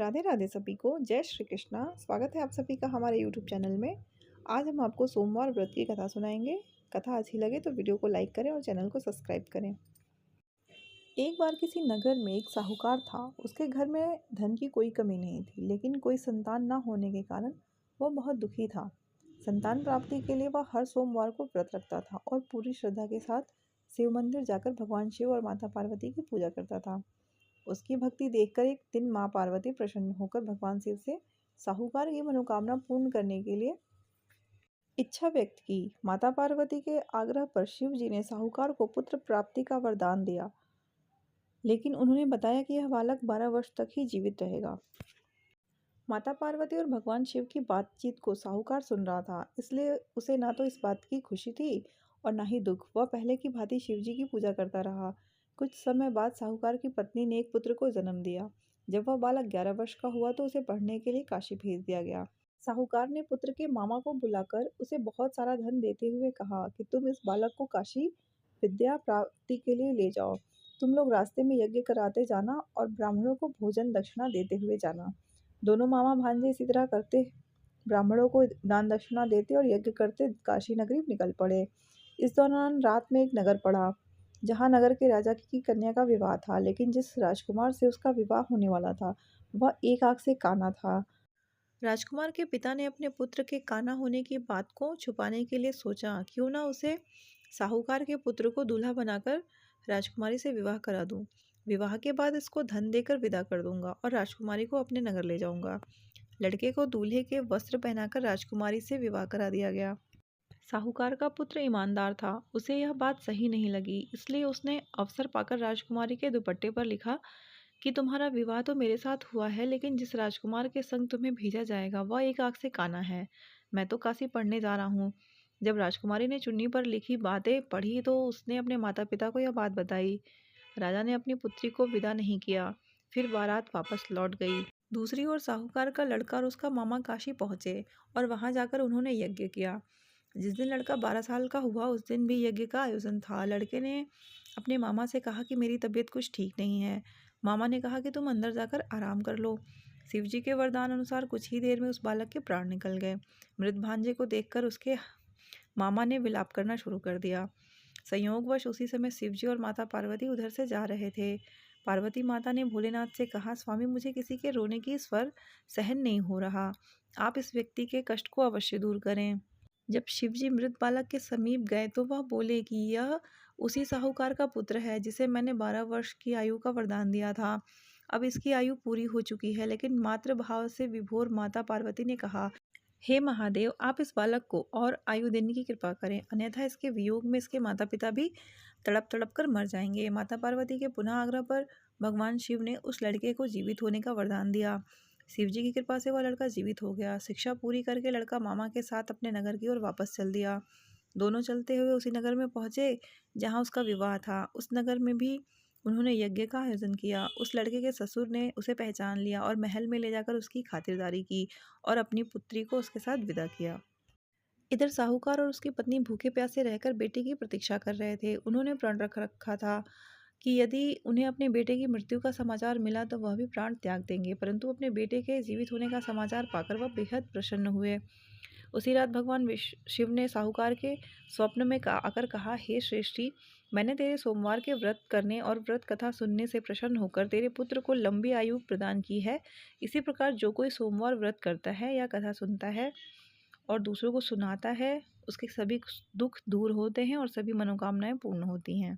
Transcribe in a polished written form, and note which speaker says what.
Speaker 1: राधे राधे सभी को जय श्री कृष्णा। स्वागत है आप सभी का हमारे यूट्यूब चैनल में। आज हम आपको सोमवार व्रत की कथा सुनाएंगे। कथा अच्छी लगे तो वीडियो को लाइक करें और चैनल को सब्सक्राइब करें। एक बार किसी नगर में एक साहूकार था। उसके घर में धन की कोई कमी नहीं थी, लेकिन कोई संतान न होने के कारण वह बहुत दुखी था। संतान प्राप्ति के लिए वह हर सोमवार को व्रत रखता था और पूरी श्रद्धा के साथ शिव मंदिर जाकर भगवान शिव और माता पार्वती की पूजा करता था। उसकी भक्ति देखकर एक दिन माँ पार्वती प्रसन्न होकर भगवान शिव से साहूकार की मनोकामना पूर्ण करने के लिए इच्छा व्यक्त की। माता पार्वती के आग्रह पर शिव जी ने साहूकार को पुत्र प्राप्ति का वरदान दिया, लेकिन उन्होंने बताया कि यह बालक 12 वर्ष तक ही जीवित रहेगा। माता पार्वती और भगवान शिव की बातचीत को साहूकार सुन रहा था, इसलिए उसे ना तो इस बात की खुशी थी और ना ही दुख। वह पहले की भांति शिव जी की पूजा करता रहा। कुछ समय बाद साहूकार की पत्नी ने एक पुत्र को जन्म दिया। जब वह बालक 11 वर्ष का हुआ तो उसे पढ़ने के लिए काशी भेज दिया गया। साहूकार ने पुत्र के मामा को बुलाकर उसे बहुत सारा धन देते हुए कहा कि तुम इस बालक को काशी विद्या प्राप्ति के लिए ले जाओ। तुम लोग रास्ते में यज्ञ कराते जाना और ब्राह्मणों को भोजन दक्षिणा देते हुए जाना। दोनों मामा भांजे इसी तरह करते, ब्राह्मणों को दान दक्षिणा देते और यज्ञ करते काशी नगरी निकल पड़े। इस दौरान रात में एक नगर पड़ा, जहाँ नगर के राजा की कन्या का विवाह था, लेकिन जिस राजकुमार से उसका विवाह होने वाला था वह एक आंख से काना था। राजकुमार के पिता ने अपने पुत्र के काना होने की बात को छुपाने के लिए सोचा, क्यों ना उसे साहूकार के पुत्र को दूल्हा बनाकर राजकुमारी से विवाह करा दूं। विवाह के बाद इसको धन देकर विदा कर दूंगा और राजकुमारी को अपने नगर ले जाऊंगा। लड़के को दूल्हे के वस्त्र पहनाकर राजकुमारी से विवाह करा दिया गया। साहूकार का पुत्र ईमानदार था, उसे यह बात सही नहीं लगी, इसलिए उसने अवसर पाकर राजकुमारी के दुपट्टे पर लिखा कि तुम्हारा विवाह तो मेरे साथ हुआ है, लेकिन जिस राजकुमार के संग तुम्हें भेजा जाएगा वह एक आंख से काना है। मैं तो काशी पढ़ने जा रहा हूँ। जब राजकुमारी ने चुन्नी पर लिखी बातें पढ़ी तो उसने अपने माता पिता को यह बात बताई। राजा ने अपनी पुत्री को विदा नहीं किया, फिर बारात वापस लौट गई। दूसरी ओर साहूकार का लड़का और उसका मामा काशी पहुंचे और वहां जाकर उन्होंने यज्ञ किया। जिस दिन लड़का 12 साल का हुआ उस दिन भी यज्ञ का आयोजन था। लड़के ने अपने मामा से कहा कि मेरी तबीयत कुछ ठीक नहीं है। मामा ने कहा कि तुम अंदर जाकर आराम कर लो। शिव जी के वरदान अनुसार कुछ ही देर में उस बालक के प्राण निकल गए। मृत भांजे को देखकर उसके मामा ने विलाप करना शुरू कर दिया। संयोगवश उसी समय शिव जी और माता पार्वती उधर से जा रहे थे। पार्वती माता ने भोलेनाथ से कहा, स्वामी मुझे किसी के रोने की स्वर सहन नहीं हो रहा, आप इस व्यक्ति के कष्ट को अवश्य दूर करें। जब शिवजी मृत बालक के समीप गए तो वह बोले कि यह उसी साहूकार का पुत्र है जिसे मैंने 12 वर्ष की आयु का वरदान दिया था। अब इसकी आयु पूरी हो चुकी है, लेकिन मातृ भाव से विभोर माता पार्वती ने कहा, हे महादेव, आप इस बालक को और आयु देने की कृपा करें, अन्यथा इसके वियोग में इसके माता पिता भी तड़प तड़प कर मर जाएंगे। माता पार्वती के पुनः आग्रह पर भगवान शिव ने उस लड़के को जीवित होने का वरदान दिया। शिव जी की कृपा से वह लड़का जीवित हो गया। शिक्षा पूरी करके लड़का मामा के साथ अपने नगर की ओर वापस चल दिया। दोनों चलते हुए उसी नगर में पहुंचे जहां उसका विवाह था। उस नगर में भी उन्होंने यज्ञ का आयोजन किया। उस लड़के के ससुर ने उसे पहचान लिया और महल में ले जाकर उसकी खातिरदारी की और अपनी पुत्री को उसके साथ विदा किया। इधर साहूकार और उसकी पत्नी भूखे प्यासे रहकर बेटे की प्रतीक्षा कर रहे थे। उन्होंने प्रण रख रखा था कि यदि उन्हें अपने बेटे की मृत्यु का समाचार मिला तो वह भी प्राण त्याग देंगे, परंतु अपने बेटे के जीवित होने का समाचार पाकर वह बेहद प्रसन्न हुए। उसी रात भगवान शिव ने साहूकार के स्वप्न में आकर कहा, हे श्रेष्ठी, मैंने तेरे सोमवार के व्रत करने और व्रत कथा सुनने से प्रसन्न होकर तेरे पुत्र को लंबी आयु प्रदान की है। इसी प्रकार जो कोई सोमवार व्रत करता है या कथा सुनता है और दूसरों को सुनाता है, उसके सभी दुख दूर होते हैं और सभी मनोकामनाएं पूर्ण होती हैं।